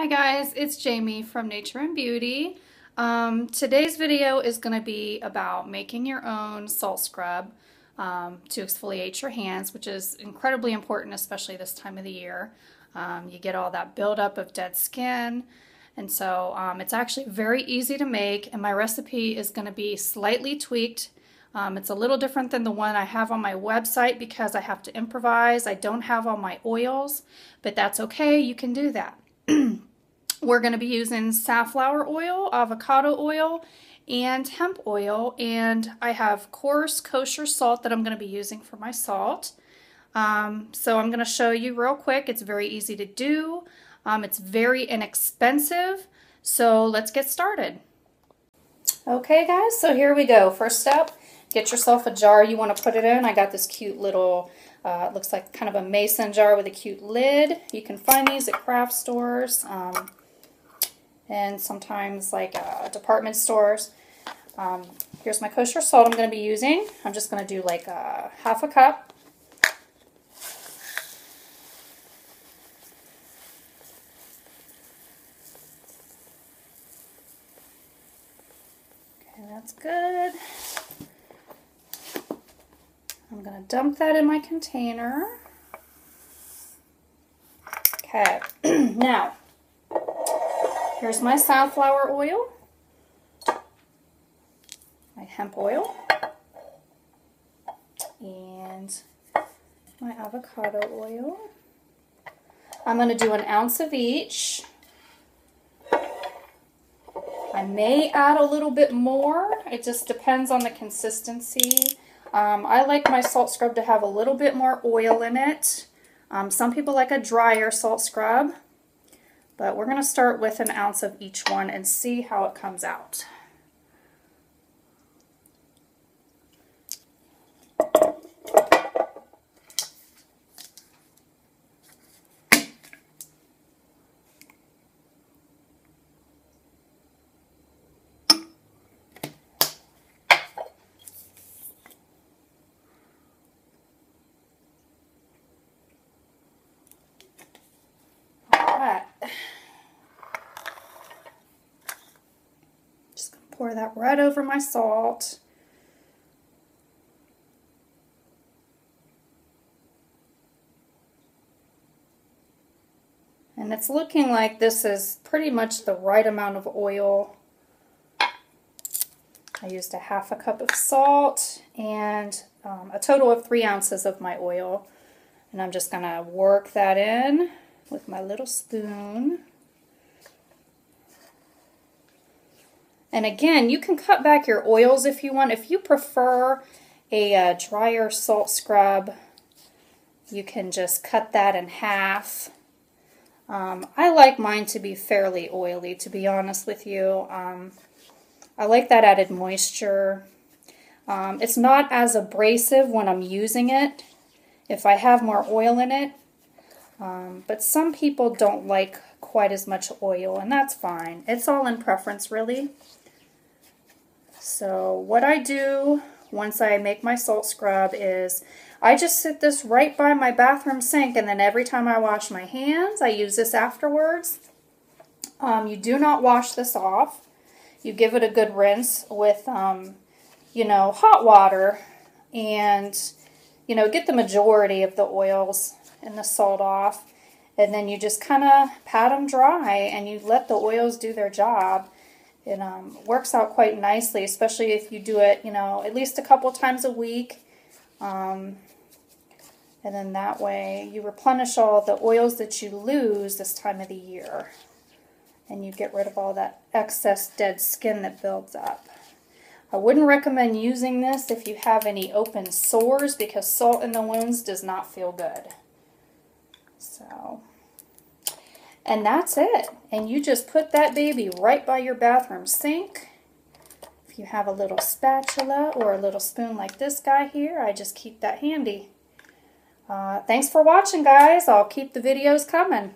Hi guys, it's Jamie from Nature and Beauty. Today's video is going to be about making your own salt scrub to exfoliate your hands, which is incredibly important, especially this time of the year. You get all that buildup of dead skin, and so it's actually very easy to make, and my recipe is going to be slightly tweaked. It's a little different than the one I have on my website because I have to improvise. I don't have all my oils, but that's okay. You can do that. We're going to be using safflower oil, avocado oil, and hemp oil, and I have coarse kosher salt that I'm going to be using for my salt. So I'm going to show you real quick. It's very easy to do. It's very inexpensive, so let's get started. Okay guys, so here we go. First step, get yourself a jar you want to put it in. I got this cute little, it looks like kind of a mason jar with a cute lid. You can find these at craft stores and sometimes like department stores. Here's my kosher salt I'm going to be using. I'm just going to do like half a cup. Okay, that's good. I'm going to dump that in my container. Okay, now, here's my safflower oil, my hemp oil, and my avocado oil. I'm going to do 1 ounce of each. I may add a little bit more. It just depends on the consistency. I like my salt scrub to have a little bit more oil in it. Some people like a drier salt scrub, but we're going to start with 1 ounce of each one and see how it comes out. Just going to pour that right over my salt. And it's looking like this is pretty much the right amount of oil. I used a half a cup of salt and a total of 3 ounces of my oil. And I'm just going to work that in with my little spoon. And again, you can cut back your oils if you want. If you prefer a drier salt scrub, you can just cut that in half. I like mine to be fairly oily, to be honest with you. I like that added moisture. It's not as abrasive when I'm using it if I have more oil in it. But some people don't like quite as much oil, and that's fine. It's all in preference, really. So what I do once I make my salt scrub is I just sit this right by my bathroom sink, and then every time I wash my hands, I use this afterwards. You do not wash this off. You give it a good rinse with, you know, hot water, and, you know, get the majority of the oils and the salt off, and then you just kind of pat them dry and you let the oils do their job. It works out quite nicely, especially if you do it, you know, at least a couple times a week. And then that way you replenish all the oils that you lose this time of the year. And you get rid of all that excess dead skin that builds up. I wouldn't recommend using this if you have any open sores because salt in the wounds does not feel good. So, and that's it. And you just put that baby right by your bathroom sink. If you have a little spatula or a little spoon like this guy here, I just keep that handy. Thanks for watching, guys. I'll keep the videos coming.